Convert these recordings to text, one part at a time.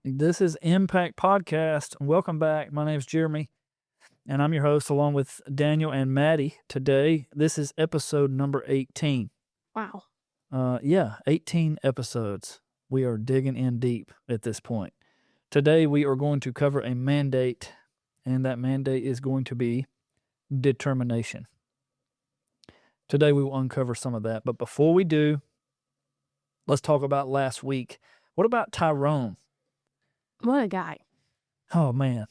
This is Impact Podcast. Welcome back. My name's Jeremy, and I'm your host along with Daniel and Maddie today. This is episode number 18. Wow. 18 episodes. We are digging in deep at this point. Today, we are going to cover a mandate, and that mandate is going to be determination. Today, we will uncover some of that. But before we do, let's talk about last week. What about Tyrone? What a guy. Oh, man.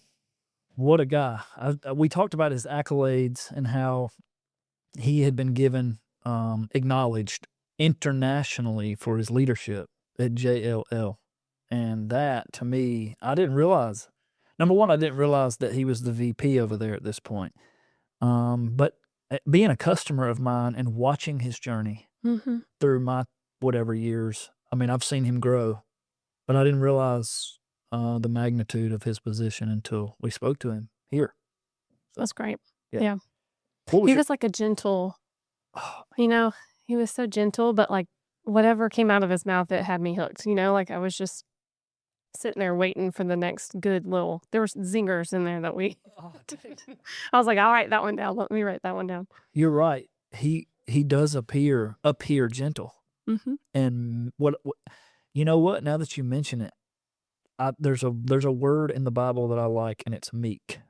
What a guy. We talked about his accolades and how he had been given, acknowledged internationally for his leadership at JLL. And that, to me, I didn't realize. Number one, I didn't realize that he was the VP over there at this point. But being a customer of mine and watching his journey through my whatever years, I mean, I've seen him grow, but I didn't realize the magnitude of his position until we spoke to him here. That's great. Yeah. Yeah. What was He your- was like a gentle, he was so gentle, but like whatever came out of his mouth, it had me hooked. Like I was just sitting there waiting for the next good there was zingers in there that I was like, I'll write that one down. Let me write that one down. You're right. He does appear gentle. Mm-hmm. And what you know what? Now that you mention it, there's a word in the Bible that I like, and it's meek.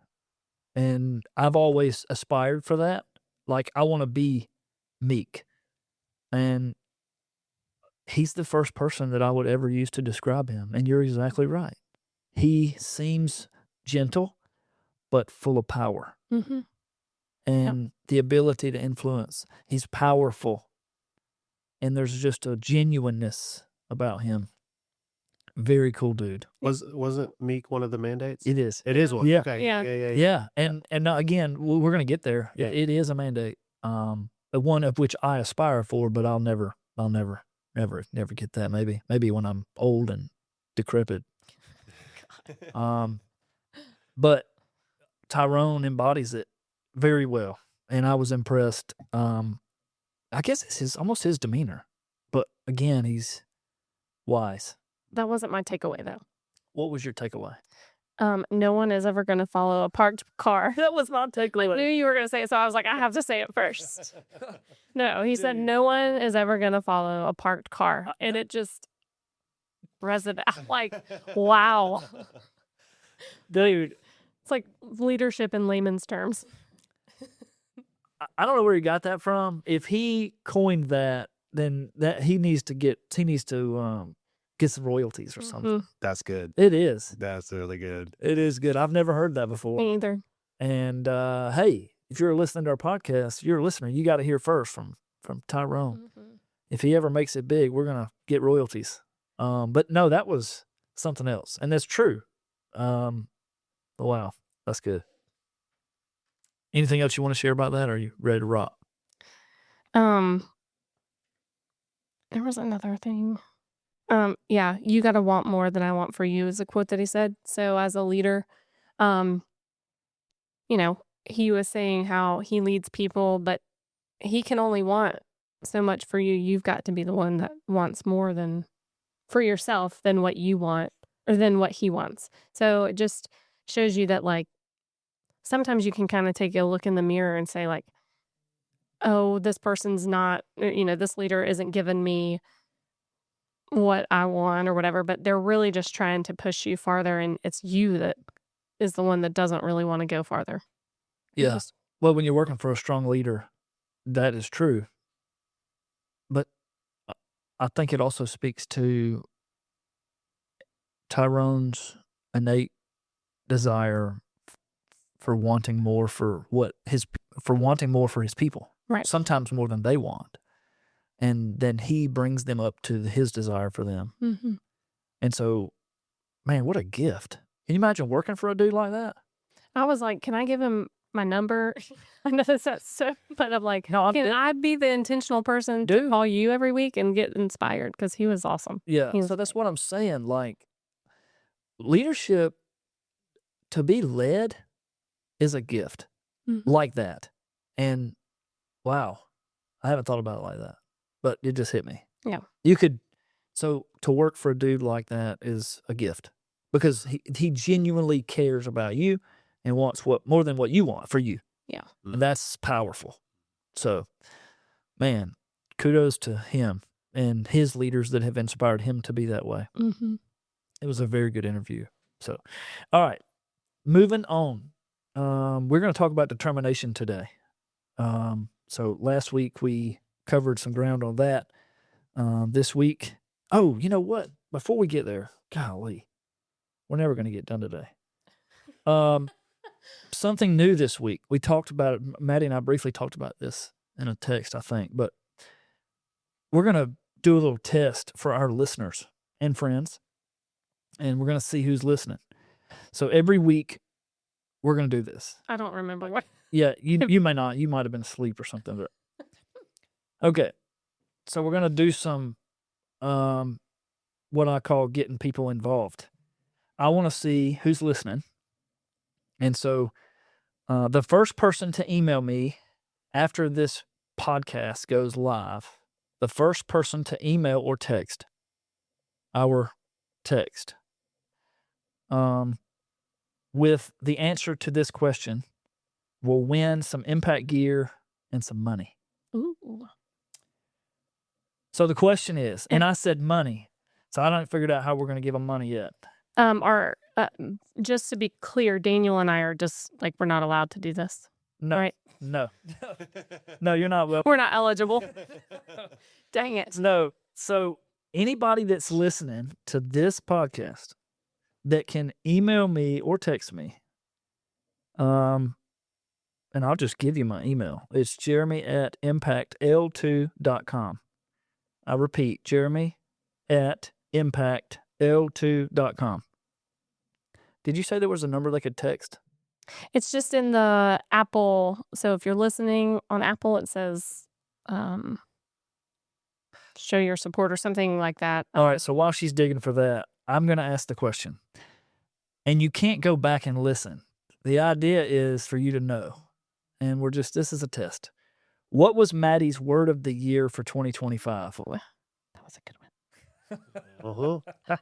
And I've always aspired for that. Like, I want to be meek. And he's the first person that I would ever use to describe him. And you're exactly right. He seems gentle, but full of power. Mm-hmm. And the ability to influence. He's powerful. And there's just a genuineness about him. Very cool dude. Wasn't Meek one of the mandates? It is. It is one. Yeah. Okay. Yeah. Yeah. And now, again, we're going to get there. Yeah. It is a mandate. One of which I aspire for, but I'll never get that. Maybe when I'm old and decrepit. But Tyrone embodies it very well, and I was impressed. I guess it's almost his demeanor, but again, he's wise. That wasn't my takeaway though. What was your takeaway? No one is ever going to follow a parked car. That was my takeaway. I knew you were going to say it, so I was like, I have to say it first. No, he said no one is ever going to follow a parked car. And it just resonated. I'm like, wow. Dude, It's like leadership in layman's terms. I don't know where he got that from. If he coined that, then that he needs to get some royalties or something. Mm-hmm. That's good. It is. That's really good. It is good. I've never heard that before. Me either. And hey, if you're listening to our podcast, you're a listener. You got to hear first from Tyrone. Mm-hmm. If he ever makes it big, we're gonna get royalties. But no, that was something else, and that's true. Wow, that's good. Anything else you want to share about that? Or are you ready to rock? There was another thing. Yeah, you got to want more than I want for you is a quote that he said. So as a leader, he was saying how he leads people, but he can only want so much for you. You've got to be the one that wants more than for yourself than what you want or than what he wants. So it just shows you that like sometimes you can kind of take a look in the mirror and say like, oh, this person's not, this leader isn't giving me what I want or whatever, but they're really just trying to push you farther, and it's you that is the one that doesn't really want to go farther. Yeah. Well, when you're working for a strong leader, that is true. But I think it also speaks to Tyrone's innate desire for wanting more for his people. Right. Sometimes more than they want. And then he brings them up to his desire for them. Mm-hmm. And so, man, what a gift. Can you imagine working for a dude like that? I was like, can I give him my number? I know that's so, but I'm like, No, can I be the intentional person to call you every week and get inspired? Because he was awesome. Yeah. So that's what I'm saying. Like, leadership, to be led is a gift like that. And wow, I haven't thought about it like that. But it just hit me. Yeah. So to work for a dude like that is a gift. because he genuinely cares about you and wants more than what you want for you. Yeah. And that's powerful. So, man, kudos to him and his leaders that have inspired him to be that way. Mm-hmm. It was a very good interview. So, all right, moving on. We're going to talk about determination today. So last week we covered some ground on that. This week, oh, you know what? Before we get there, golly, we're never going to get done today. Something new this week. We talked about it. Maddie and I briefly talked about this in a text, I think, but we're going to do a little test for our listeners and friends, and we're going to see who's listening. So every week we're going to do this. I don't remember what. Yeah, you may not. You might have been asleep or something. But okay, so we're going to do some what I call getting people involved. I want to see who's listening. And so the first person to email me after this podcast goes live, the first person to email or text our text with the answer to this question will win some impact gear and some money. Ooh. So the question is, and I said money, so I haven't figured out how we're going to give them money yet. Just to be clear, Daniel and I are just like, we're not allowed to do this. No, right? No, you're not. Well, we're not eligible. Dang it. No. So anybody that's listening to this podcast that can email me or text me, and I'll just give you my email. It's jeremy@impactl2.com. I repeat, jeremy@impactl2.com. Did you say there was a number they could text? It's just in the Apple. So if you're listening on Apple, it says show your support or something like that. All right. So while she's digging for that, I'm going to ask the question. And you can't go back and listen. The idea is for you to know. And this is a test. What was Maddie's word of the year for 2025? Ooh, that was a good one.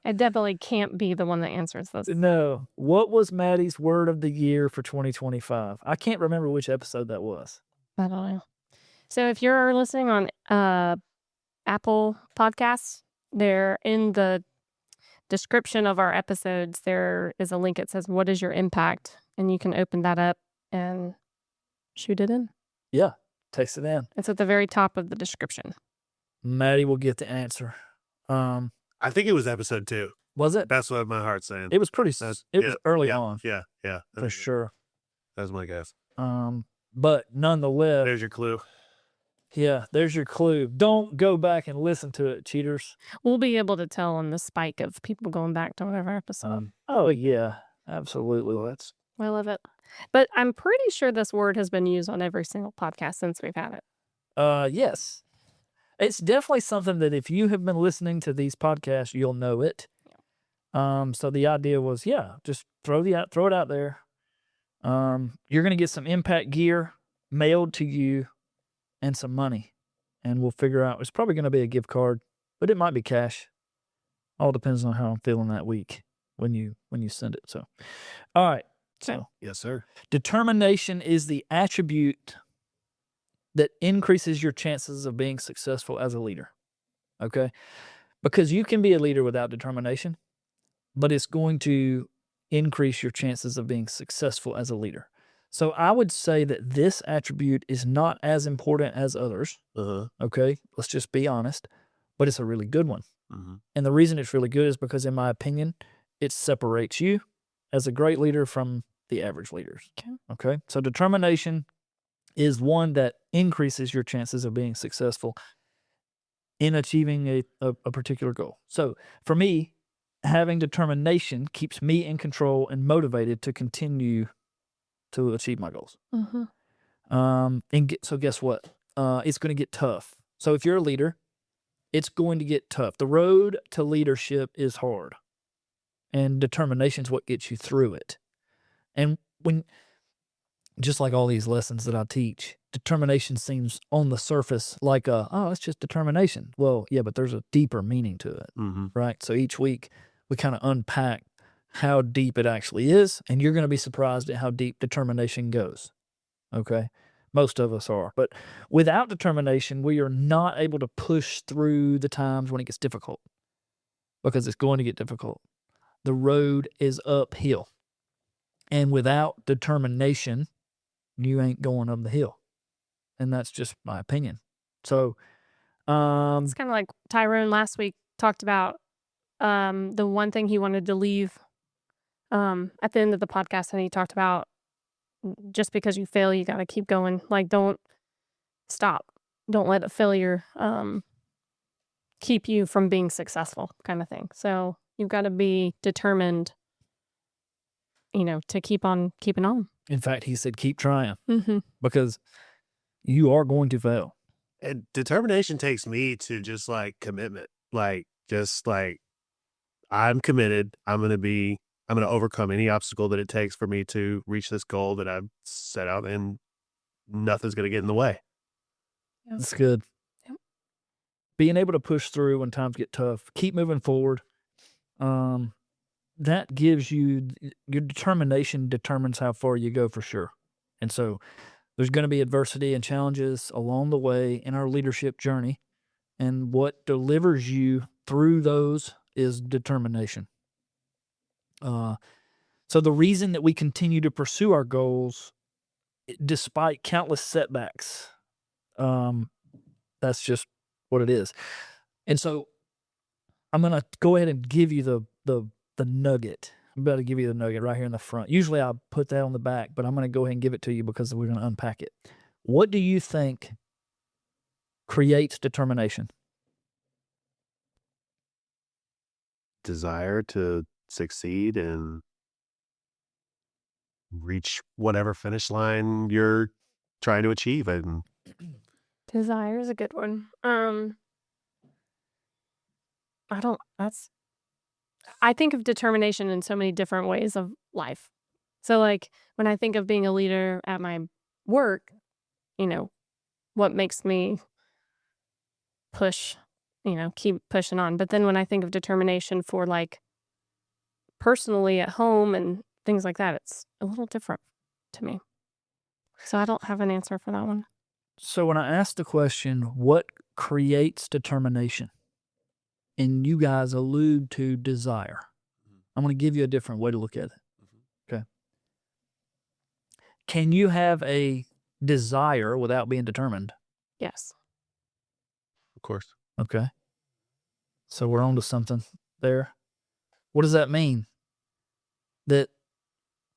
I definitely can't be the one that answers this. No. What was Maddie's word of the year for 2025? I can't remember which episode that was. I don't know. So if you're listening on Apple Podcasts, there in the description of our episodes, there is a link that says, "What is your impact?" And you can open that up and shoot it in. Yeah. Text it in. It's at the very top of the description. Maddie will get the answer. I think it was episode 2. Was it? That's what my heart's saying. It was was early on. Yeah. For sure. That's my guess. But nonetheless. There's your clue. Yeah, there's your clue. Don't go back and listen to it, cheaters. We'll be able to tell on the spike of people going back to whatever episode. Oh, yeah. Absolutely. I love it. But I'm pretty sure this word has been used on every single podcast since we've had it. Yes. It's definitely something that if you have been listening to these podcasts, you'll know it. Yeah. So the idea was, just throw it out there. You're going to get some impact gear mailed to you and some money. And we'll figure out, it's probably going to be a gift card, but it might be cash. All depends on how I'm feeling that week when you send it. So, all right. So, yes, sir. Determination is the attribute that increases your chances of being successful as a leader. Okay? Because you can be a leader without determination, but it's going to increase your chances of being successful as a leader. So I would say that this attribute is not as important as others. Okay? Let's just be honest. But it's a really good one. And the reason it's really good is because, in my opinion, it separates you as a great leader from the average leaders. Okay? So determination is one that increases your chances of being successful in achieving a particular goal. So for me, having determination keeps me in control and motivated to continue to achieve my goals. So guess what? It's going to get tough. So if you're a leader, it's going to get tough. The road to leadership is hard. And determination is what gets you through it. And just like all these lessons that I teach, determination seems on the surface like it's just determination. Well, yeah, but there's a deeper meaning to it, right? So each week we kind of unpack how deep it actually is, and you're going to be surprised at how deep determination goes. Okay? Most of us are. But without determination, we are not able to push through the times when it gets difficult, because it's going to get difficult. The road is uphill. And without determination, you ain't going up the hill. And that's just my opinion. So, It's kind of like Tyrone last week talked about the one thing he wanted to leave at the end of the podcast, and he talked about just because you fail, you got to keep going. Like, don't stop. Don't let a failure keep you from being successful, kind of thing. So you've got to be determined, to keep on keeping on. in fact, he said, keep trying, Mm-hmm. because you are going to fail. And determination takes me to just like commitment. I'm committed. I'm going to overcome any obstacle that it takes for me to reach this goal that I've set out, and nothing's going to get in the way. That's good. Yep. Being able to push through when times get tough, keep moving forward. That gives you, your determination determines how far you go for sure. And so there's going to be adversity and challenges along the way in our leadership journey. And what delivers you through those is determination. So the reason that we continue to pursue our goals, despite countless setbacks, that's just what it is. And so I'm going to go ahead and give you the nugget. I'm about to give you the nugget right here in the front. Usually I put that on the back, but I'm going to go ahead and give it to you because we're going to unpack it. What do you think creates determination? Desire to succeed and reach whatever finish line you're trying to achieve. And Desire is a good one. I think of determination in so many different ways of life. So like when I think of being a leader at my work, what makes me push, keep pushing on. But then when I think of determination for like personally at home and things like that, it's a little different to me. So I don't have an answer for that one. So when I asked the question, what creates determination? And you guys allude to desire. I'm going to give you a different way to look at it. Okay. Can you have a desire without being determined? Yes. of course, Okay. So we're on to something there. What does that mean? That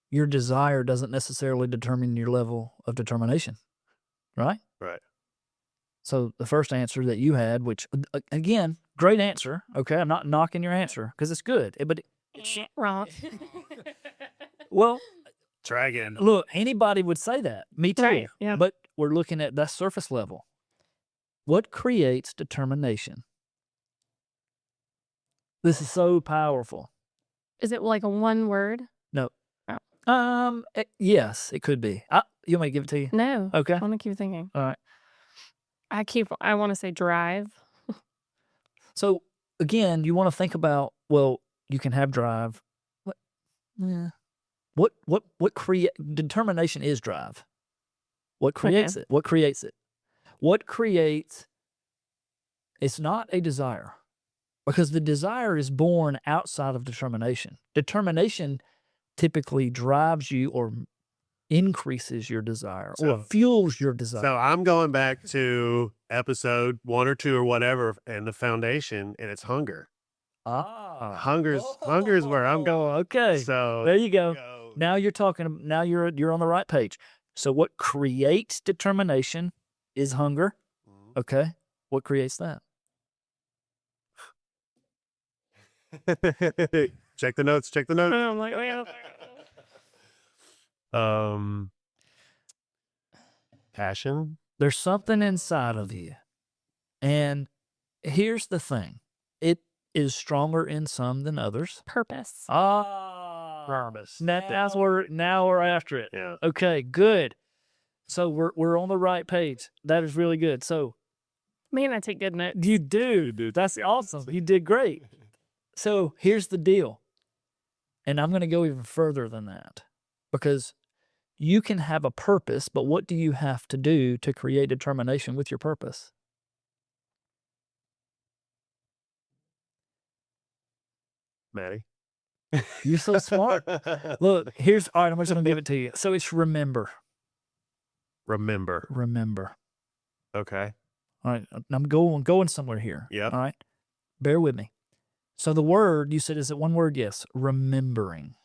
your desire doesn't necessarily determine your level of determination, right? right. So the first answer that you had, which again, great answer. Okay, I'm not knocking your answer because it's good. But Wrong. well, Try again. look, anybody would say that. Me too. Right, yeah. But we're looking at that surface level. What creates determination? This is so powerful. Is it like a one word? No. Oh. Yes, it could be. You want me to give it to you? No. Okay. I want to keep thinking. All right. I want to say drive. So again, you want to think about, well, you can have drive. What create determination is drive. What creates it? What creates it? What creates, it's not a desire, because the desire is born outside of determination. Determination typically drives you or increases your desire or fuels your desire. So I'm going back to episode 1 or 2 or whatever, and the foundation, and it's hunger. Hunger is where I'm going. Okay. So there you go. Now you're talking. Now you're on the right page. So what creates determination is hunger. Okay. What creates that? Check the notes. Check the notes. I'm like, Passion. There's something inside of you. And here's the thing. It is stronger in some than others. purpose. Purpose. Now we're after it. Yeah. Okay, good. So we're on the right page. That is really good. So Man, I take good notes. you do, dude. That's awesome. You did great. So here's the deal. And I'm going to go even further than that, because you can have a purpose, but what do you have to do to create determination with your purpose? Maddie. You're so smart. Look, all right, I'm just going to give it to you. So it's remember. Remember. Okay. All right, I'm going somewhere here. Yep. All right, bear with me. So the word, you said, is it one word? Yes. Remembering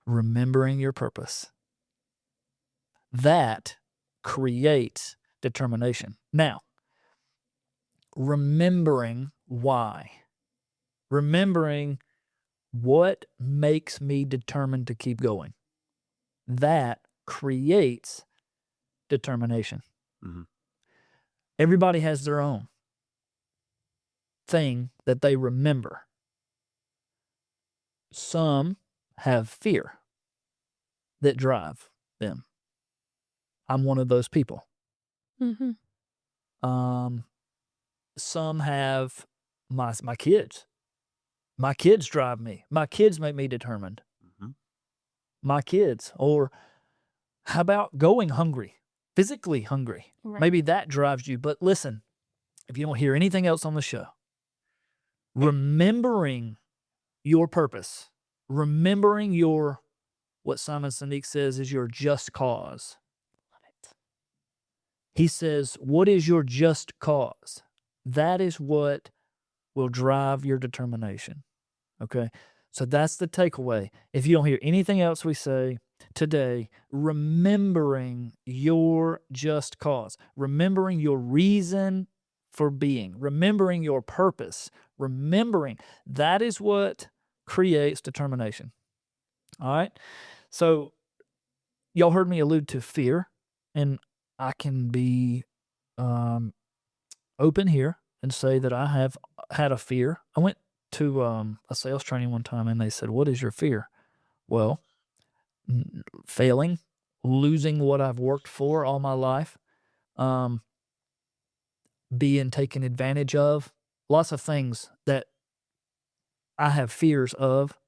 your purpose. That creates determination. Now, remembering why. Remembering what makes me determined to keep going. That creates determination. Mhm. Everybody has their own thing that they remember. Some have fear that drive them. I'm one of those people. Mhm. Some have my kids. My kids drive me. My kids make me determined. Mhm. My kids. Or how about going hungry, physically hungry? Right. Maybe that drives you. But listen, if you don't hear anything else on the show, remembering your purpose, remembering what Simon Sinek says is your just cause. Love it. He says, what is your just cause? That is what will drive your determination. Okay? So that's the takeaway. If you don't hear anything else we say today, remembering your just cause, remembering your reason for being, remembering your purpose, remembering that is what creates determination. All right? So y'all heard me allude to fear, and I can be open here and say that I have had a fear. I went to a sales training one time, and they said, "What is your fear?" Well, failing, losing what I've worked for all my life, being taken advantage of, lots of things that I have fears of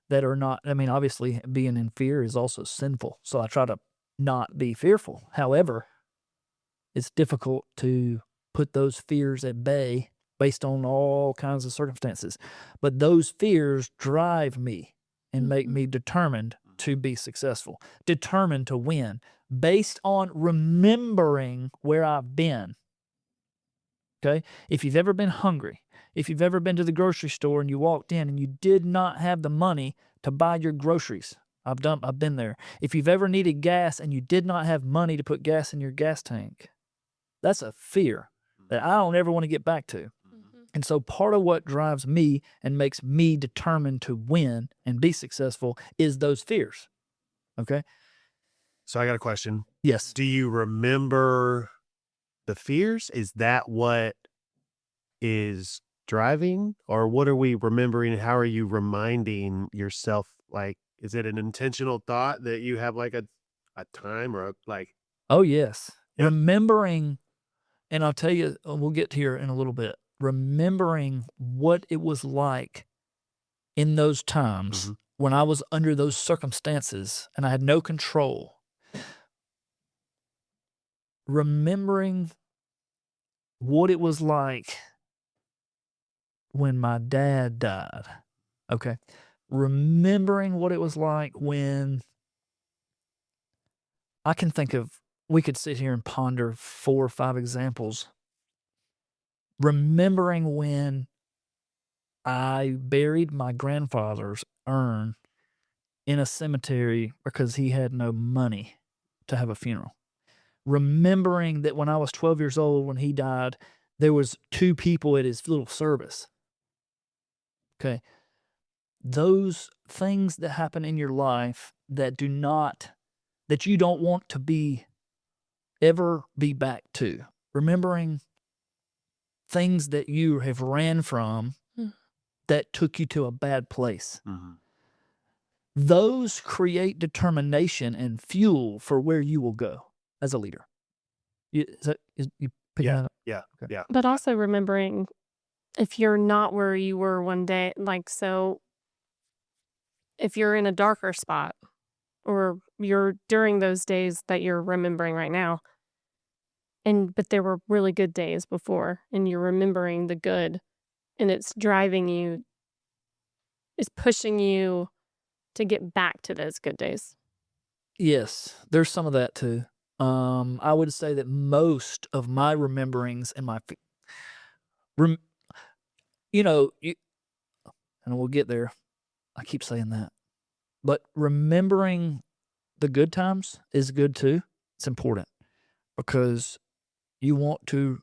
that are not. I mean, obviously, being in fear is also sinful, so I try to not be fearful. However, it's difficult to put those fears at bay based on all kinds of circumstances. But those fears drive me and make me determined to be successful, determined to win, based on remembering where I've been. Okay? If you've ever been hungry, if you've ever been to the grocery store and you walked in and you did not have the money to buy your groceries, I've been there. If you've ever needed gas and you did not have money to put gas in your gas tank, that's a fear that I don't ever want to get back to. And so part of what drives me and makes me determined to win and be successful is those fears. Okay? So I got a question. Yes. Do you remember the fears? Is that what is driving, or what are we remembering? How are you reminding yourself? Like, is it an intentional thought that you have like a time or Oh, yes. Yeah. Remembering, and I'll tell you, we'll get here in a little bit, remembering what it was like in those times when I was under those circumstances and I had no control. Remembering what it was like when my dad died. Okay. Remembering what it was like when I can think of, we could sit here and ponder 4 or 5 examples. Remembering when I buried my grandfather's urn in a cemetery because he had no money to have a funeral. Remembering that when I was 12 years old, when he died, there was 2 people at his little service. Okay. Those things that happen in your life that you don't want to ever be back to. Remembering things that you have ran from that took you to a bad place. Those create determination and fuel for where you will go as a leader. You picking that up? Yeah. Okay. Yeah. But also remembering if you're not where you were one day, like, so if you're in a darker spot or you're during those days that you're remembering right now, but there were really good days before, and you're remembering the good, and it's driving you, it's pushing you to get back to those good days. Yes, there's some of that too. I would say that most of my rememberings and rem, and we'll get there. I keep saying that, but remembering the good times is good too. It's important because you want to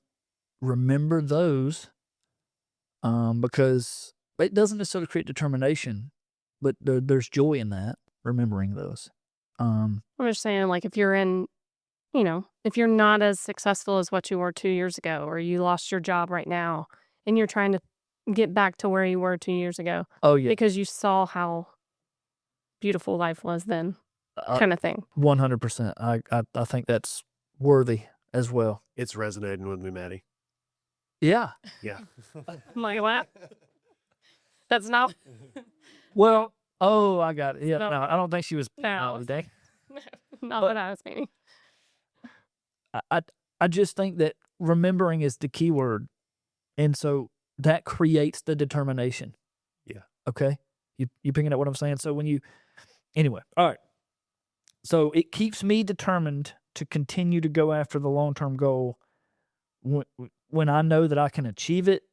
remember those, because it doesn't necessarily create determination, but there's joy in that, remembering those. I'm just saying, like, if you're in, if you're not as successful as what you were 2 years ago, or you lost your job right now, and you're trying to get back to where you were 2 years ago Oh yeah, because you saw how beautiful life was then, kind of thing. 100%. I think that's worthy as well. It's resonating with me, Maddie. Yeah. Yeah. I'm like, what? That's not. Well, oh, I got it. Yeah, No. no, I don't think she was. No. Oh, dang. Not But- what I was meaning. I just think that remembering is the key word, and so that creates the determination. Yeah. Okay. You picking up what I'm saying? So anyway, all right. So it keeps me determined to continue to go after the long-term goal when I know that I can achieve it,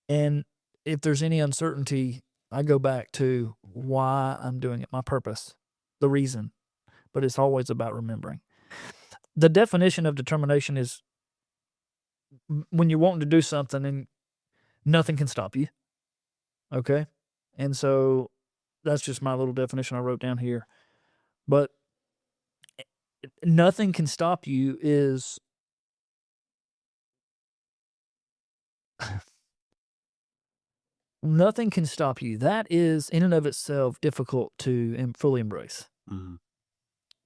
and if there's any uncertainty, I go back to why I'm doing it, my purpose, the reason. But it's always about remembering. The definition of determination is when you're wanting to do something and nothing can stop you. Okay? And so that's just my little definition I wrote down here. But nothing can stop you is nothing can stop you. That is in and of itself difficult to fully embrace. Mhm.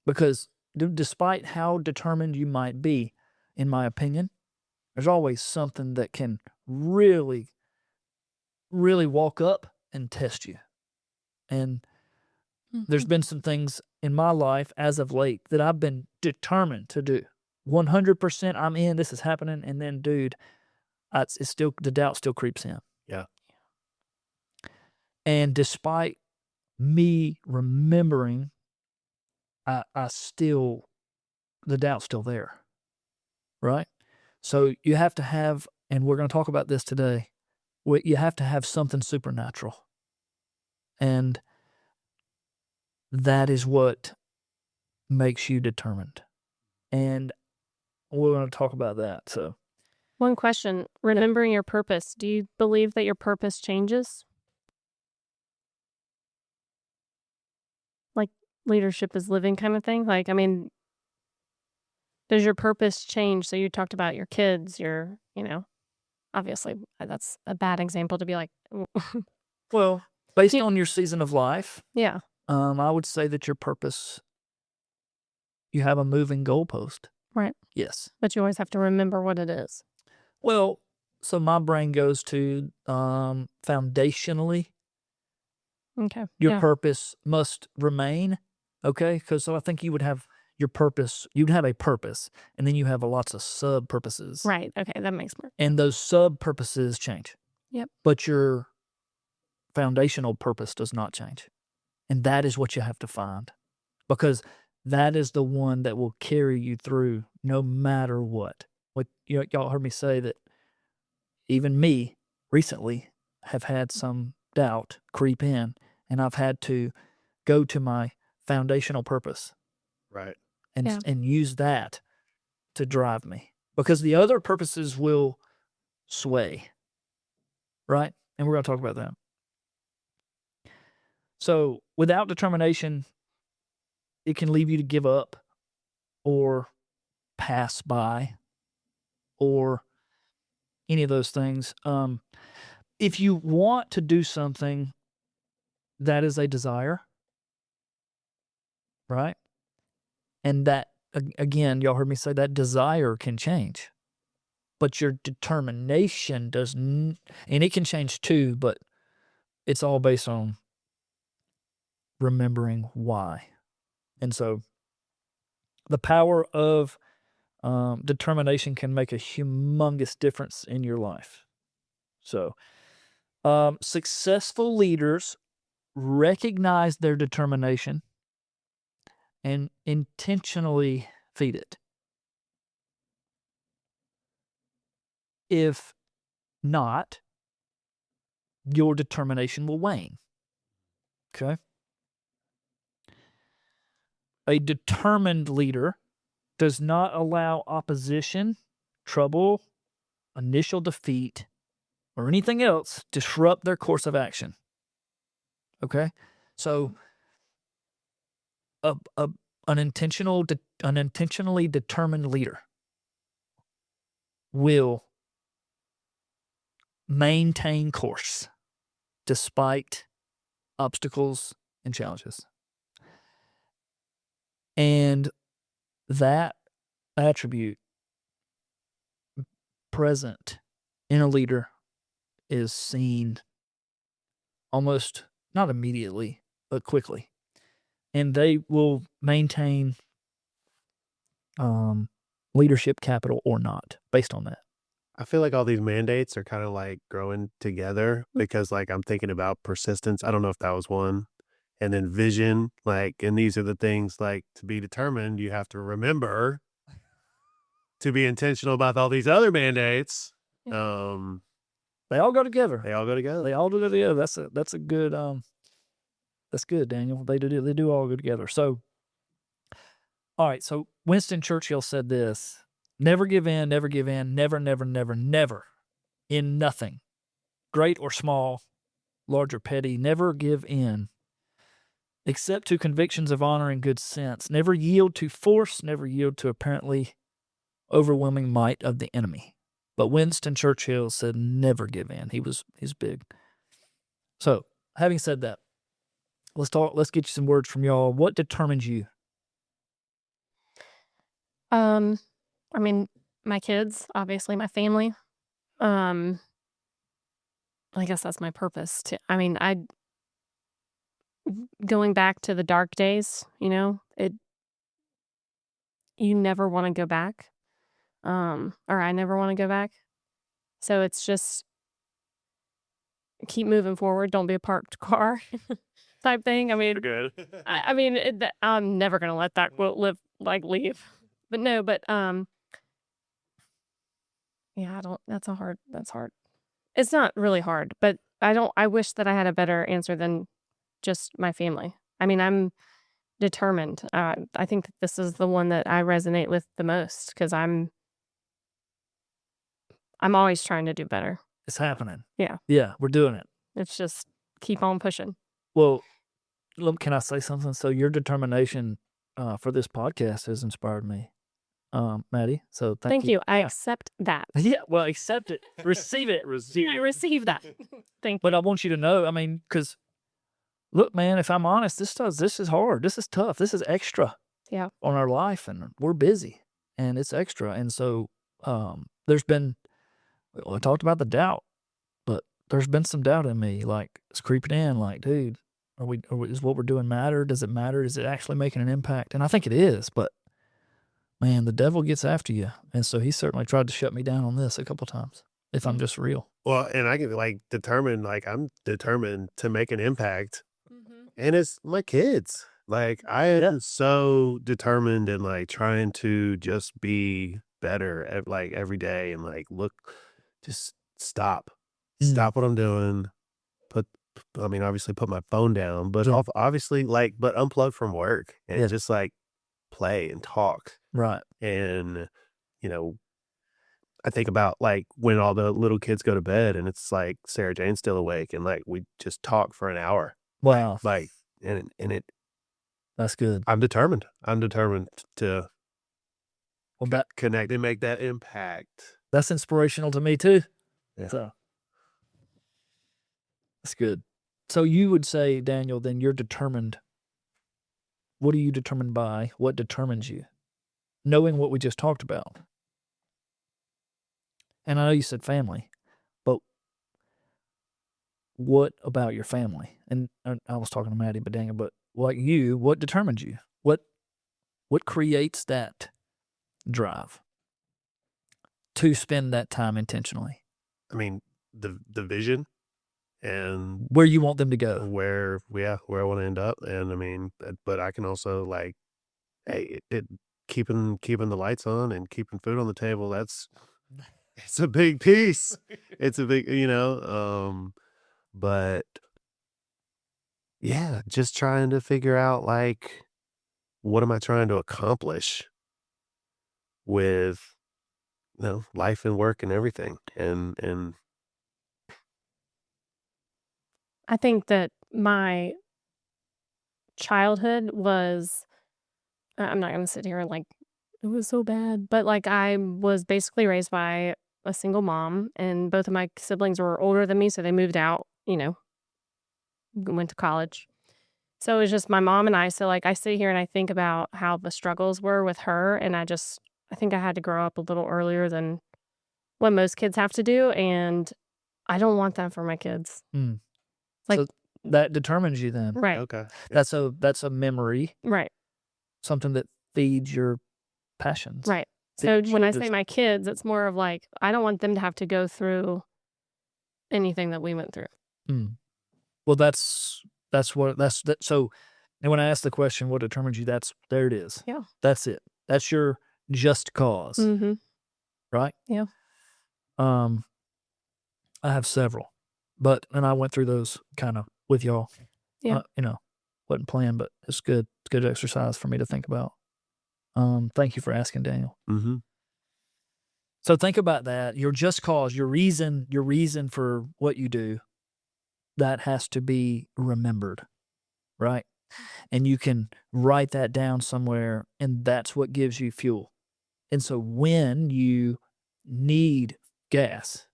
Because despite how determined you might be, in my opinion, there's always something that can really, really walk up and test you. And there's been some things in my life as of late that I've been determined to do. 100% I'm in, this is happening. And then, dude, it's still, the doubt still creeps in. Yeah. And despite me remembering, I still, the doubt's still there. Right? So you have to have, and we're going to talk about this today, you have to have something supernatural. And that is what makes you determined. And we're going to talk about that. So, One question, remembering your purpose. Do you believe that your purpose changes? Like leadership is living kind of thing? Like, I mean, does your purpose change? So you talked about your kids, obviously that's a bad example to be like, well, based on your season of life, yeah, I would say that your purpose, you have a moving goalpost. right. Yes. But you always have to remember what it is. Well, so my brain goes to foundationally, Okay. your Yeah. purpose must remain. Okay. Because so I think you would have your purpose, you'd have a purpose, and then you have lots of sub purposes. Right. Okay. That makes more. And those sub purposes change. Yep. But your foundational purpose does not change. And that is what you have to find, because that is the one that will carry you through no matter what. Y'all heard me say that even me recently have had some doubt creep in, and I've had to go to my foundational purpose. Right. And use that to drive me, because the other purposes will sway, right? And we're going to talk about that. So without determination, it can leave you to give up or pass by or any of those things. If you want to do something, that is a desire, right? And that, again, y'all heard me say that desire can change, but your determination doesn't, and it can change too, but it's all based on remembering why. And so the power of determination can make a humongous difference in your life. So successful leaders recognize their determination and intentionally feed it. If not, your determination will wane. Okay? A determined leader does not allow opposition, trouble, initial defeat, or anything else disrupt their course of action. Okay? So an intentionally determined leader will maintain course despite obstacles and challenges. And that attribute present in a leader is seen almost not immediately, but quickly. And they will maintain leadership capital or not based on that. I feel like all these mandates are kind of like growing together because like I'm thinking about persistence. I don't know if that was one. And then vision, like, and these are the things like to be determined, you have to remember to be intentional about all these other mandates. They all go together. They all go together. They all go together. That's a good that's good, Daniel. They do all go together. So all right, so Winston Churchill said this: never give in, never give in, never, never, never, never, in nothing, great or small, large or petty, never give in, except to convictions of honor and good sense. Never yield to force, never yield to apparently overwhelming might of the enemy. But Winston Churchill said never give in. He's big. So, having said that, let's get you some words from y'all. What determines you? I mean, my kids, obviously my family. I guess that's my purpose too. I mean, going back to the dark days, you never want to go back. Or I never want to go back. So it's just keep moving forward. Don't be a parked car type thing. I mean, Good. I'm never going to let that leave. But no, yeah, that's hard. It's not really hard, but I wish that I had a better answer than just my family. I mean, I'm determined. I think that this is the one that I resonate with the most because I'm always trying to do better. It's happening. Yeah. Yeah, we're doing it. It's just keep on pushing. Well, look, can I say something? So your determination for this podcast has inspired me, Maddie. So thank you. I accept that. Yeah, well, accept it. Receive it. I receive that. Thank you. But I want you to know, I mean, because look, man, if I'm honest, this is hard. This is tough. This is extra. Yeah. On our life, and we're busy, and it's extra. And so there's been, I talked about the doubt, but there's been some doubt in me, like it's creeping in, like, dude, is what we're doing matter? Does it matter? Is it actually making an impact? And I think it is, but man, the devil gets after you. And so he certainly tried to shut me down on this a couple times, if I'm just real. Well, and I can I'm determined to make an impact. Mm-hmm. And it's my kids. Like I am so determined and like trying to just be better like every day and like just stop what I'm doing. Obviously put my phone down, but obviously but unplug from work and just like play and talk. Right. And, I think about like when all the little kids go to bed and it's like Sarah Jane's still awake and like we just talk for an hour. Wow. Like, and it. That's good. I'm determined to connect and make that impact. That's inspirational to me too. Yeah. So that's good. So you would say, Daniel, then you're determined. What are you determined by? What determines you? Knowing what we just talked about. And I know you said family, but what about your family? And I was talking to Maddie, but Daniel, but like you, what determines you? What creates that drive to spend that time intentionally? I mean, the vision and Where you want them to go. where I want to end up. And I mean, but I can also like, hey, keeping the lights on and keeping food on the table. It's a big piece. It's a big, but yeah, just trying to figure out like, what am I trying to accomplish with, life and work and everything. And I think that my childhood was I'm not gonna sit here and, like, it was so bad, but, like, I was basically raised by a single mom, and both of my siblings were older than me, so they moved out, went to college. So, it was just my mom and I, so, like, I sit here and I think about how the struggles were with her, and I think I had to grow up a little earlier than what most kids have to do, and I don't want that for my kids. Mm. Like So that determines you then. Right, okay, That's a memory, right, something that feeds your passions. right. So, Feeds when I your say my kids, it's more of, like, I don't want them to have to go through anything that we went through. Mm. Well, that's that. So, and when I ask the question, what determines you? There it is. Yeah. That's it. That's your just cause, Mhm. right? Yeah. I have several, and I went through those kind of with y'all. Yeah. Wasn't planned, but it's good. It's good exercise for me to think about. Thank you for asking, Daniel. mm-hmm. So think about that. Your just cause, your reason for what you do, that has to be remembered, right? And you can write that down somewhere, and that's what gives you fuel. And so when you need gas,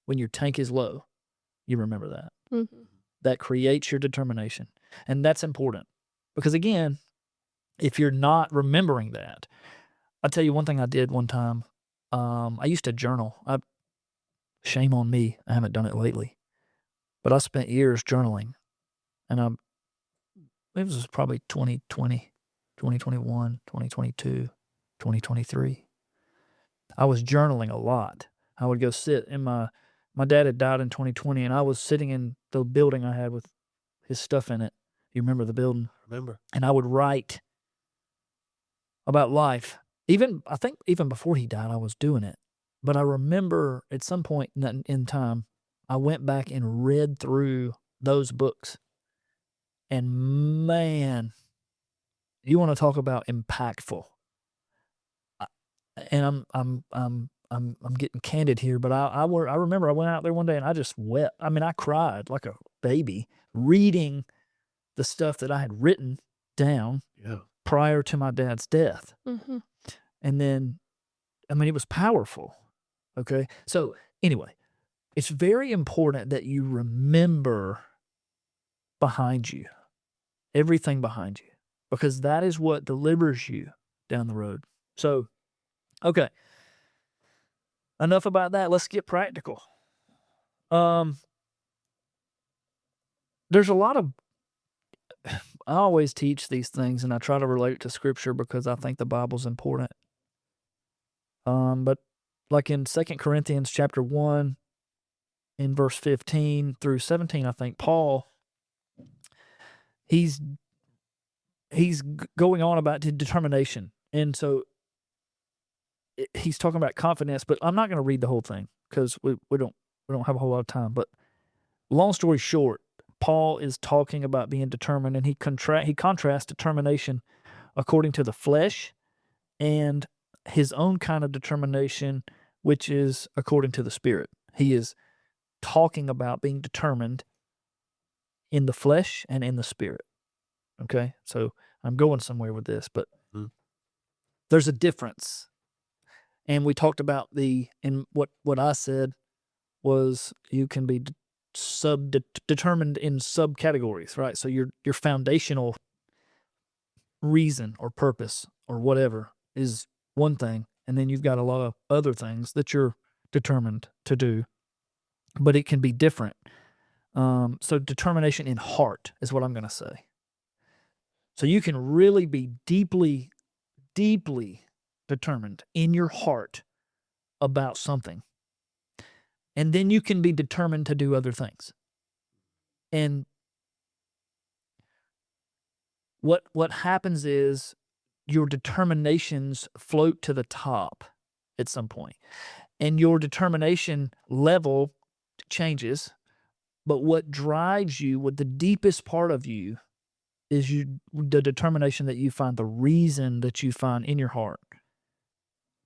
when your tank is low, you remember that. Mhm. That creates your determination. And that's important. Because again, if you're not remembering that, I'll tell you one thing I did one time. I used to journal. Shame on me, I haven't done it lately. But I spent years journaling. And it was probably 2020, 2021, 2022, 2023. I was journaling a lot. I would go sit in my dad had died in 2020, and I was sitting in the building I had with his stuff in it. You remember the building? Remember. And I would write about life. I think even before he died, I was doing it. But I remember at some point in time, I went back and read through those books. And man, you want to talk about impactful. And I'm getting candid here, but I remember I went out there one day and I just wept. I mean, I cried like a baby reading the stuff that I had written down Yeah. prior to my dad's death. Mhm. And then, I mean, it was powerful. Okay. So anyway, it's very important that you remember behind you, everything behind you, because that is what delivers you down the road. So, okay. Enough about that. Let's get practical. There's a lot of, I always teach these things and I try to relate it to scripture because I think the Bible's important. But like in 2 Corinthians chapter 1, in verse 15 through 17, I think Paul, he's going on about determination. And so he's talking about confidence, but I'm not going to read the whole thing because we don't have a whole lot of time. But long story short, Paul is talking about being determined, and he contrasts determination according to the flesh and his own kind of determination, which is according to the Spirit. He is talking about being determined in the flesh and in the Spirit. Okay? So I'm going somewhere with this, but there's a difference. And we talked about what I said was you can be determined in subcategories, right? So your foundational reason or purpose or whatever is one thing, and then you've got a lot of other things that you're determined to do, but it can be different. So determination in heart is what I'm going to say. So you can really be deeply, deeply determined in your heart about something. And then you can be determined to do other things. And what happens is your determinations float to the top at some point. And your determination level changes. But what drives you, what the deepest part of you is the determination that you find, the reason that you find in your heart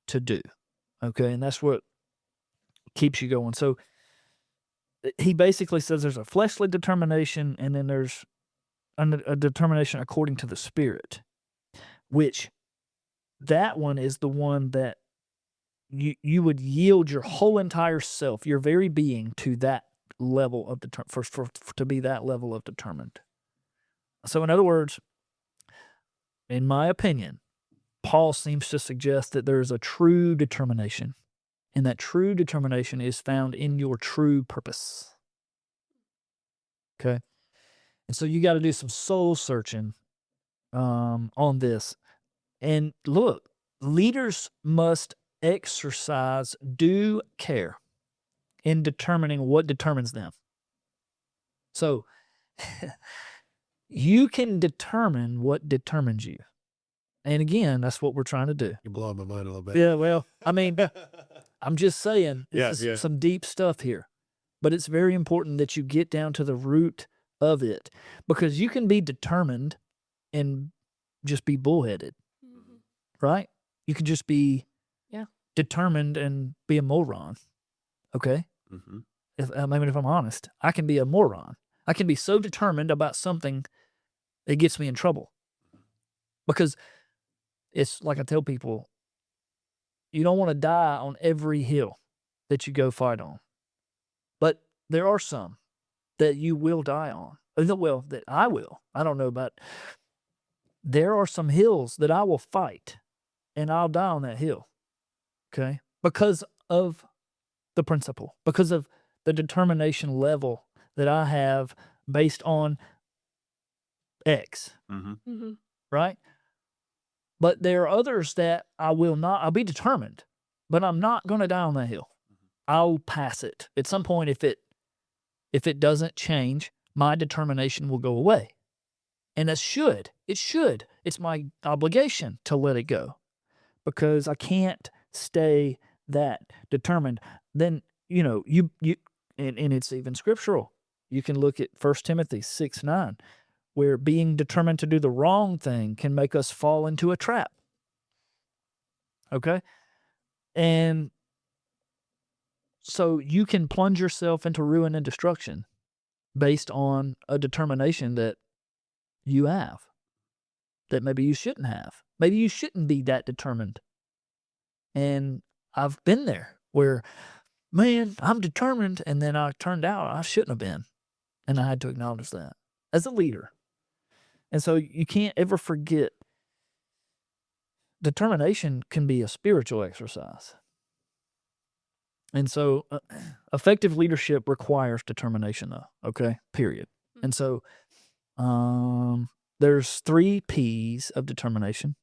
to do. Okay. And that's what keeps you going. So he basically says there's a fleshly determination, and then there's a determination according to the Spirit, which that one is the one that you would yield your whole entire self, your very being, to that level of to be that level of determined. So in other words, in my opinion, Paul seems to suggest that there is a true determination, and that true determination is found in your true purpose. Okay? And so you got to do some soul searching on this. And look, leaders must exercise due care in determining what determines them. So you can determine what determines you. And again, that's what we're trying to do. You're blowing my mind a little bit. Yeah, well, I mean, I'm just saying, this is some deep stuff here. But it's very important that you get down to the root of it, because you can be determined and just be bullheaded, right? You can just be determined and be a moron, okay? If I'm honest, I can be a moron. I can be so determined about something it gets me in trouble. Because it's like I tell people, you don't want to die on every hill that you go fight on. But there are some that you will die on. Well, that I will. I don't know about. There are some hills that I will fight, and I'll die on that hill. Okay? Because of the principle, because of the determination level that I have based on X. Right? But there are others that I will not. I'll be determined, but I'm not going to die on that hill. I'll pass it. At some point, if it doesn't change, my determination will go away. And it should. It's my obligation to let it go, because I can't stay that determined. Then, you and it's even scriptural. You can look at 1 Timothy 6:9, where being determined to do the wrong thing can make us fall into a trap. Okay? And so you can plunge yourself into ruin and destruction based on a determination that you have, that maybe you shouldn't have. Maybe you shouldn't be that determined. And I've been there where, man, I'm determined, and then I turned out I shouldn't have been. And I had to acknowledge that as a leader. And so you can't ever forget, determination can be a spiritual exercise. And so effective leadership requires determination, though, okay? Period. And so there's 3 P's of determination.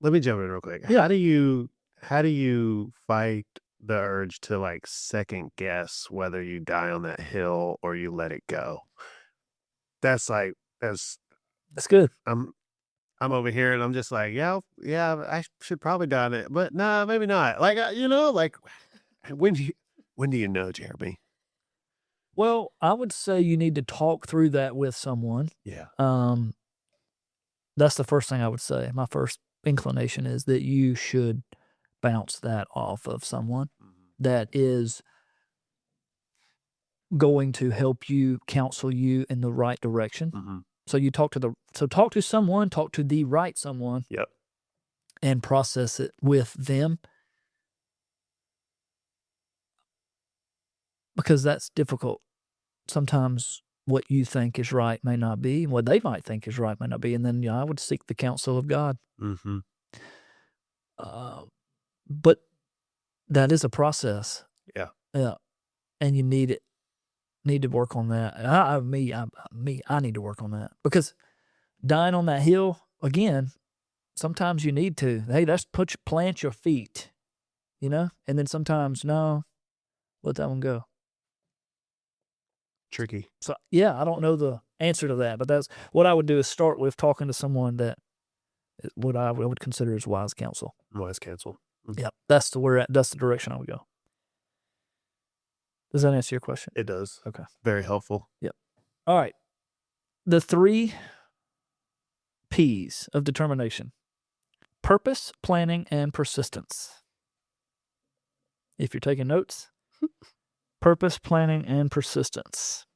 Let me jump in real quick. Yeah. How do you fight the urge to like second guess whether you die on that hill or you let it go? That's good. I'm over here and I'm just like, yeah, I should probably die on it, but nah, maybe not. Like, like when do you know, Jeremy? Well, I would say you need to talk through that with someone. Yeah. That's the first thing I would say. My first inclination is that you should bounce that off of someone that is going to help you, counsel you in the right direction. So you talk to someone, talk to the right someone. Yep. And process it with them. Because that's difficult. Sometimes what you think is right may not be, what they might think is right may not be, and then I would seek the counsel of God. But that is a process. Yeah. Yeah, and you need to work on that. I need to work on that, because dying on that hill, again, sometimes you need to, hey, that's plant your feet, and then sometimes, no, let that one go. Tricky. So, yeah, I don't know the answer to that, but that's what I would do is start with talking to someone that what I would consider as wise counsel. Wise counsel. Yep, that's the direction I would go. Does that answer your question? It does. Okay. Very helpful. Yep. All right. The 3 P's of determination: purpose, planning, and persistence. If you're taking notes, purpose, planning, and persistence.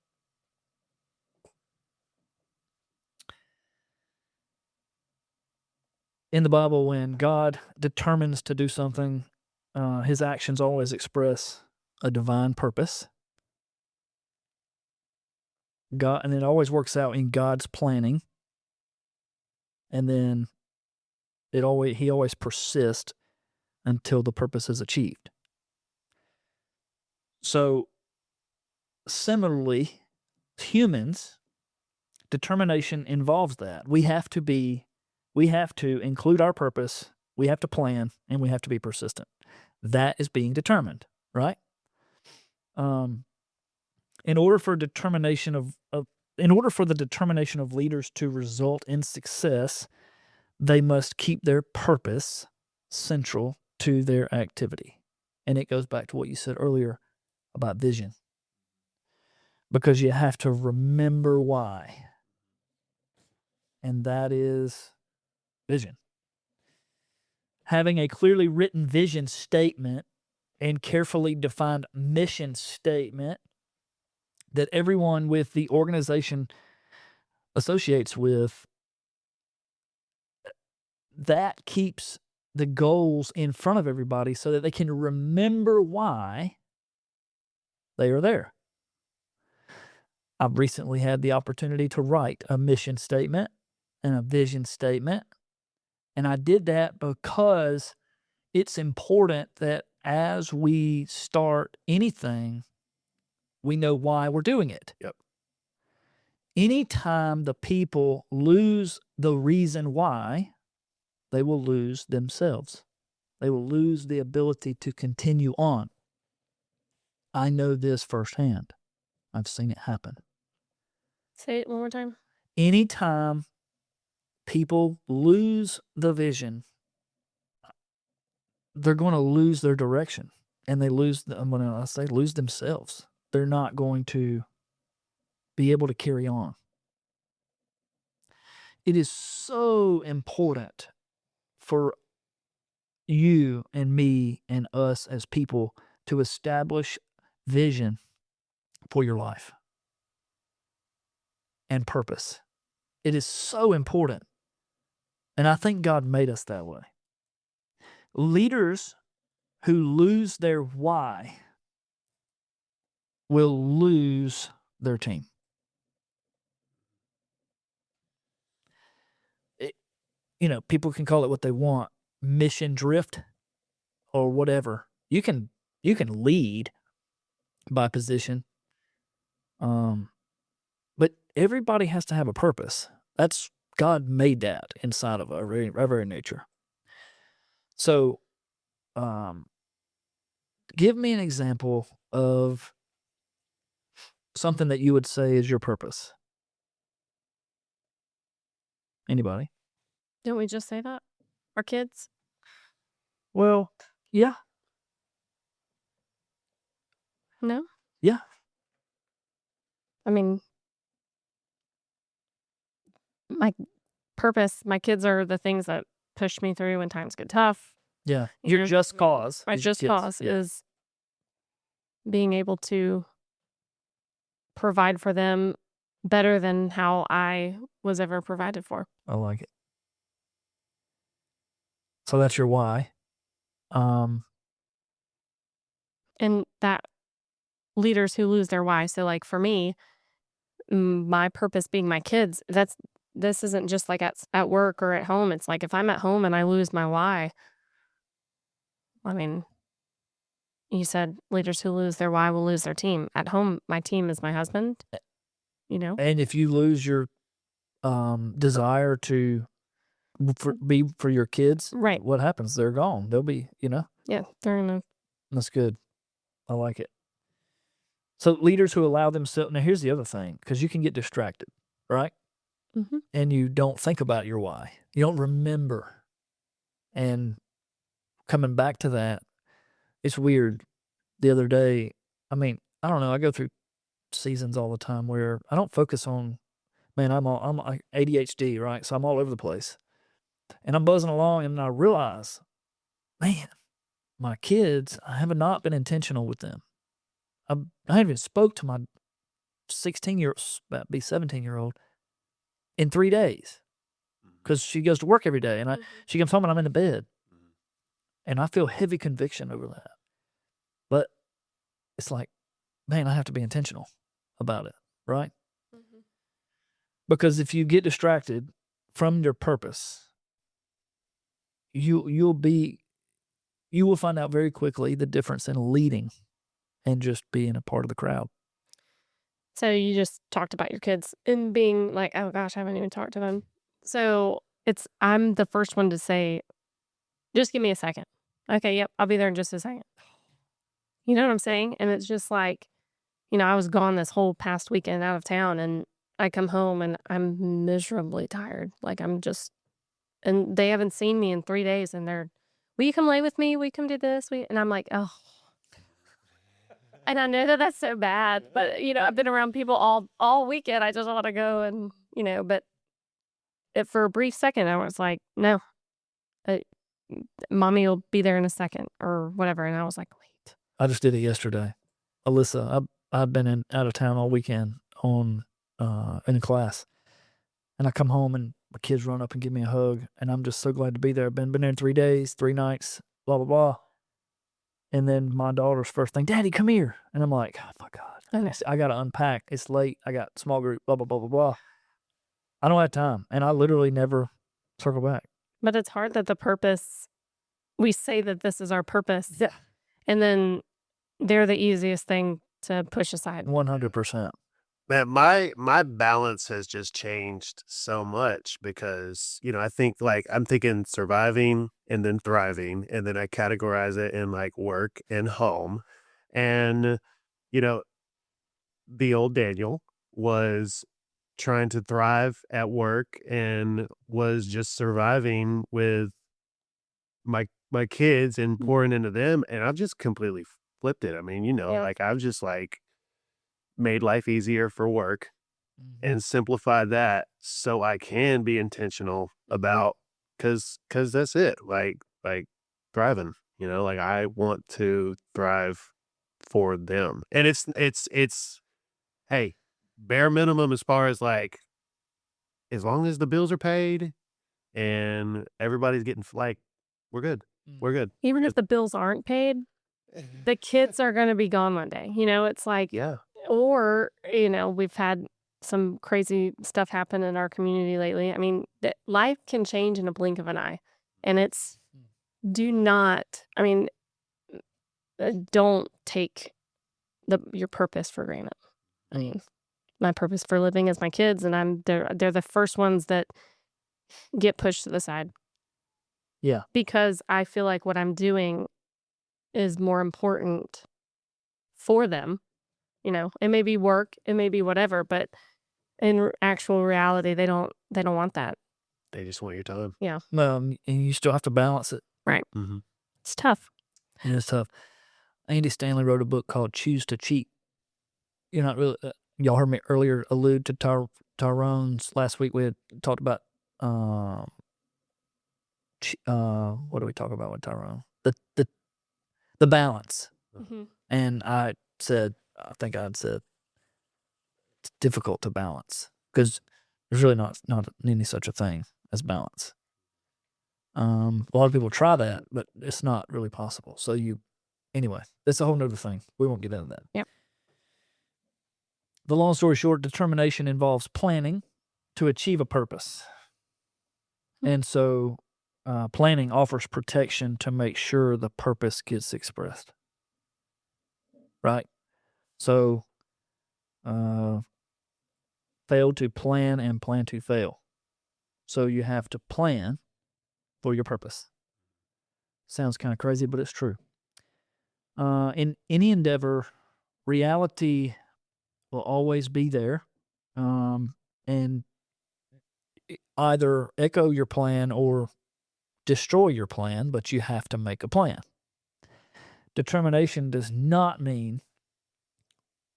In the Bible, when God determines to do something, his actions always express a divine purpose. And it always works out in God's planning. And then he always persists until the purpose is achieved. So, similarly, humans, determination involves that. We have to include our purpose, we have to plan, and we have to be persistent. That is being determined, right? In order for the determination of leaders to result in success, they must keep their purpose central to their activity. And it goes back to what you said earlier about vision. Because you have to remember why. And that is vision. Having a clearly written vision statement and carefully defined mission statement that everyone with the organization associates with, that keeps the goals in front of everybody so that they can remember why they are there. I've recently had the opportunity to write a mission statement and a vision statement, and I did that because it's important that as we start anything, we know why we're doing it. Yep. Anytime the people lose the reason why, they will lose themselves. They will lose the ability to continue on. I know this firsthand. I've seen it happen. Say it one more time. Anytime people lose the vision, they're going to lose their direction. And they lose themselves. They're not going to be able to carry on. It is so important for you and me and us as people to establish vision for your life and purpose. It is so important. And I think God made us that way. Leaders who lose their why will lose their team. People can call it what they want, mission drift or whatever. You can lead by position. But everybody has to have a purpose. That's God made that inside of our very nature. So, give me an example of something that you would say is your purpose. Anybody? Didn't we just say that? Our kids? Well, yeah. No? Yeah. I mean, my purpose, my kids are the things that push me through when times get tough. Yeah. Your just cause. My is just kids. cause Yeah. is being able to provide for them better than how I was ever provided for. I like it. So that's your why. And that leaders who lose their why. So like for me, my purpose being my kids, this isn't just like at work or at home. It's like if I'm at home and I lose my why, I mean, you said leaders who lose their why will lose their team. At home, my team is my husband, And if you lose your desire to for your kids. Right. What happens? They're gone. They'll be, Yeah, they're in a That's good. I like it. So leaders who allow themselves. Now here's the other thing, because you can get distracted, right? Mhm. And you don't think about your why. You don't remember. And coming back to that, it's weird. The other day, I don't know. I go through seasons all the time where I don't focus on. Man, I'm ADHD, right? So I'm all over the place, and I'm buzzing along, and I realize, man, my kids, I have not been intentional with them. I haven't even spoke to my 16-year-old, about to be 17-year-old, in 3 days, because she goes to work every day, and she comes home and I'm in the bed, and I feel heavy conviction over that. But it's like, man, I have to be intentional about it, right? Mhm. Because if you get distracted from your purpose, you will find out very quickly the difference in leading and just being a part of the crowd. So you just talked about your kids and being like, oh gosh, I haven't even talked to them. So I'm the first one to say, just give me a second. Okay, yep, I'll be there in just a second. You know what I'm saying? And it's just like, I was gone this whole past weekend out of town, and I come home and I'm miserably tired. Like and they haven't seen me in 3 days, and will you come lay with me? Will you come do this? And I'm like, oh. And I know that that's so bad, but I've been around people all weekend. I just want to go and but for a brief second, I was like, no, uh, mommy will be there in a second or whatever. And I was like, wait. I just did it yesterday. Alyssa, I've been out of town all weekend in a class, and I come home and my kids run up and give me a hug, and I'm just so glad to be there. I've been there 3 days, 3 nights, blah blah blah. And then my daughter's first thing, Daddy, come here, and I'm like, oh my God, I got to unpack. It's late. I got small group, blah blah blah blah blah. I don't have time, and I literally never circle back. But it's hard that we say that this is our purpose. Yeah. And then they're the easiest thing to push aside. 100%. Man, my balance has just changed so much because, I think I'm thinking surviving and then thriving, and then I categorize it in work and home. And, the old Daniel was trying to thrive at work and was just surviving with my kids and pouring into them, and I've just completely flipped it. I mean, Yeah. I've just made life easier for work and simplified that so I can be intentional about cause that's it. Thriving, I want to thrive for them. And it's hey, bare minimum as far as as long as the bills are paid and everybody's getting we're good. We're good. Even if the bills aren't paid, the kids are going to be gone one day. It's like, Yeah. or, we've had some crazy stuff happen in our community lately. I mean, life can change in a blink of an eye. And don't take your purpose for granted. I mean, my purpose for living is my kids, and they're the first ones that get pushed to the side. Yeah. Because I feel like what I'm doing is more important for them. It may be work, it may be whatever, but in actual reality, they don't want that. They just want your time. Yeah. Well, and you still have to balance it. Right. Mm-hmm. It's tough. It is tough. Andy Stanley wrote a book called Choose to Cheat. You're not really, y'all heard me earlier allude to Tyrone's. Last week we had talked about, what do we talk about with Tyrone? The balance. Mm-hmm. And I think I'd said, it's difficult to balance because there's really not any such a thing as balance. A lot of people try that, but it's not really possible. So anyway, that's a whole nother thing. We won't get into that. Yep. The long story short, determination involves planning to achieve a purpose. And so planning offers protection to make sure the purpose gets expressed. Right? So fail to plan and plan to fail. So you have to plan for your purpose. Sounds kind of crazy, but it's true. In any endeavor, reality will always be there, and either echo your plan or destroy your plan, but you have to make a plan. Determination does not mean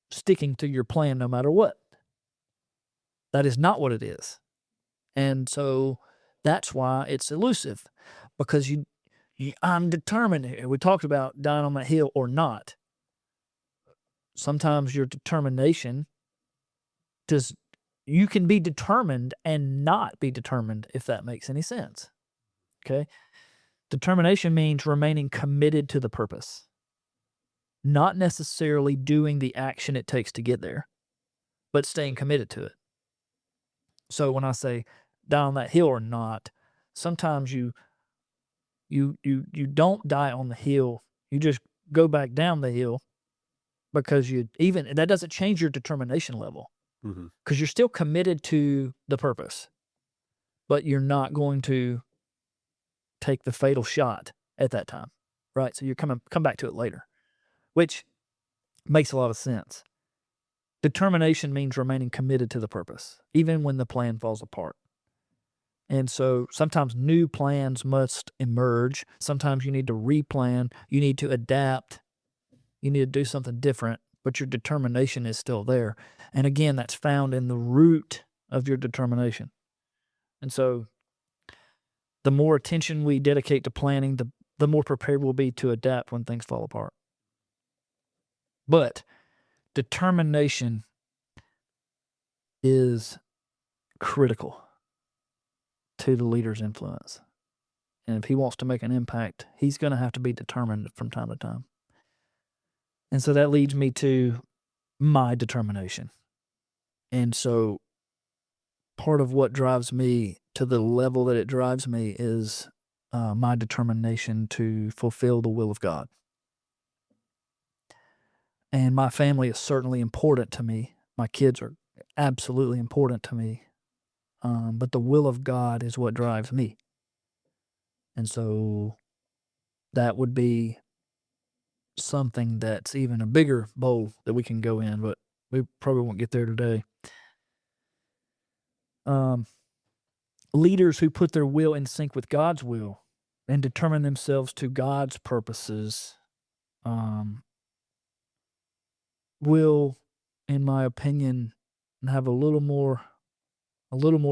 sticking to your plan no matter what. That is not what it is. And so that's why it's elusive, because I'm determined here. We talked about dying on that hill or not. Sometimes your determination you can be determined and not be determined, if that makes any sense. Okay? Determination means remaining committed to the purpose, not necessarily doing the action it takes to get there, but staying committed to it. So when I say down that hill or not, sometimes you don't die on the hill. You just go back down the hill because that doesn't change your determination level, because you're still committed to the purpose, but you're not going to take the fatal shot at that time, right? So you come back to it later, which makes a lot of sense. Determination means remaining committed to the purpose, even when the plan falls apart. And so sometimes new plans must emerge. Sometimes you need to replan. You need to adapt. You need to do something different, but your determination is still there. And again, that's found in the root of your determination. And so the more attention we dedicate to planning, the more prepared we'll be to adapt when things fall apart. But determination is critical to the leader's influence. And if he wants to make an impact, he's going to have to be determined from time to time. And so that leads me to my determination. And so part of what drives me to the level that it drives me is my determination to fulfill the will of God. And my family is certainly important to me. My kids are absolutely important to me. But the will of God is what drives me. And so that would be something that's even a bigger bowl that we can go in, but we probably won't get there today. Leaders who put their will in sync with God's will and determine themselves to God's purposes will, in my opinion, have a little more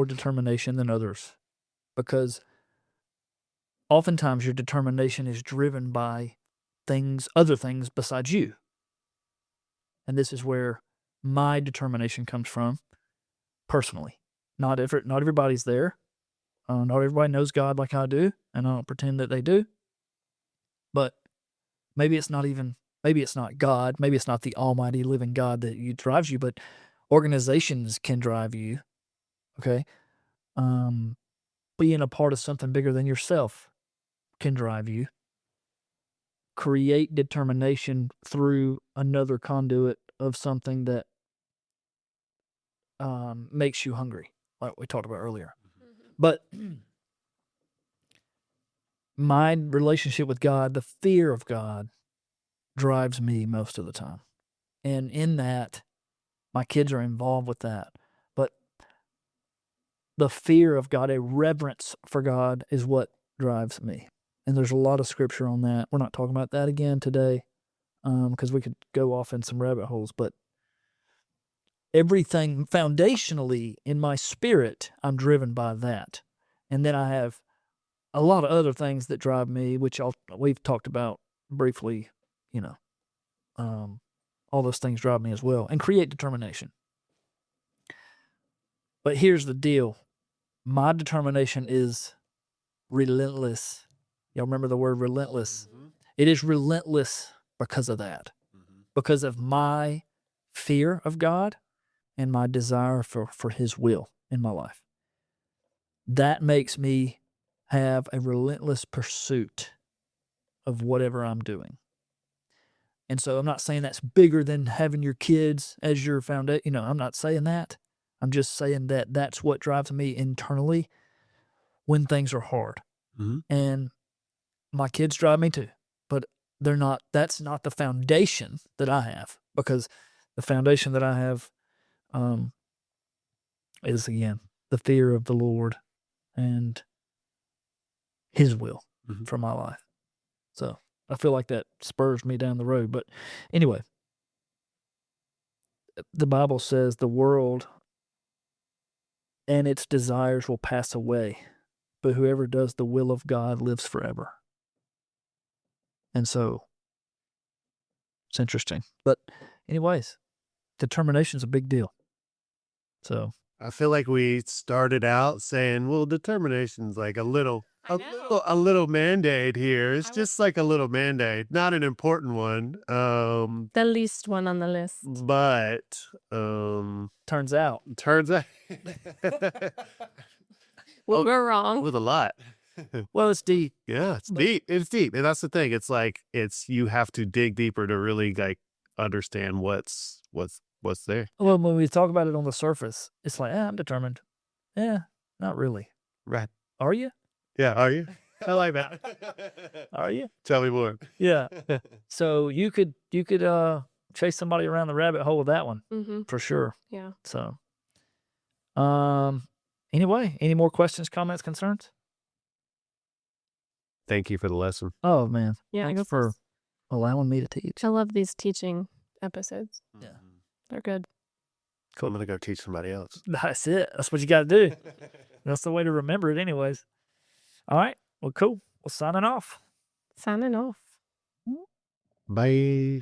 determination than others, because oftentimes your determination is driven by other things besides you. And this is where my determination comes from personally. Not everybody's there. Not everybody knows God like I do, and I don't pretend that they do. But maybe it's not God, maybe it's not the almighty living God that drives you, but organizations can drive you, okay? Being a part of something bigger than yourself can drive you. Create determination through another conduit of something that makes you hungry, like we talked about earlier. But my relationship with God, the fear of God, drives me most of the time. And in that, my kids are involved with that. But the fear of God, a reverence for God, is what drives me. And there's a lot of scripture on that. We're not talking about that again today, because we could go off in some rabbit holes. But everything foundationally in my spirit, I'm driven by that. And then I have a lot of other things that drive me, which we've talked about briefly, all those things drive me as well, and create determination. But here's the deal. My determination is relentless. Y'all remember the word relentless? Mm-hmm. It is relentless because of that. Mm-hmm. Because of my fear of God and my desire for His will in my life. That makes me have a relentless pursuit of whatever I'm doing. And so I'm not saying that's bigger than having your kids as your foundation. I'm not saying that. I'm just saying that that's what drives me internally when things are hard. Mhm. And my kids drive me too, but that's not the foundation that I have, because the foundation that I have is, again, the fear of the Lord and His will Mhm. for my life. So I feel like that spurs me down the road. But anyway, the Bible says the world and its desires will pass away, but whoever does the will of God lives forever. And so it's interesting. But anyways, determination's a big deal. So I feel like we started out saying, well, determination's like a little I know. a little mandate here. It's I was- just like a little mandate, not an important one. The least one on the list. But turns out, turns out Well, Oh, we're wrong. with a lot. well, it's deep. Yeah, it's But- deep. It's deep. And that's the thing. It's like you have to dig deeper to really like understand what's there. Well, when we talk about it on the surface, it's like, I'm determined. Yeah, not really. Right. Are you? Yeah, are you? I like that. Are you? Tell me more. Yeah. So you could chase somebody around the rabbit hole with that one Mm-hmm. for sure. Yeah. So, anyway, any more questions, comments, concerns? Thank you for the lesson. Oh man, Yeah. thanks for allowing me to teach. I love these teaching episodes. Yeah. They're good. I'm gonna go teach somebody else. That's it. That's what you got to do. That's the way to remember it, anyways. All right. Well, cool. Well, signing off. Signing off. Bye.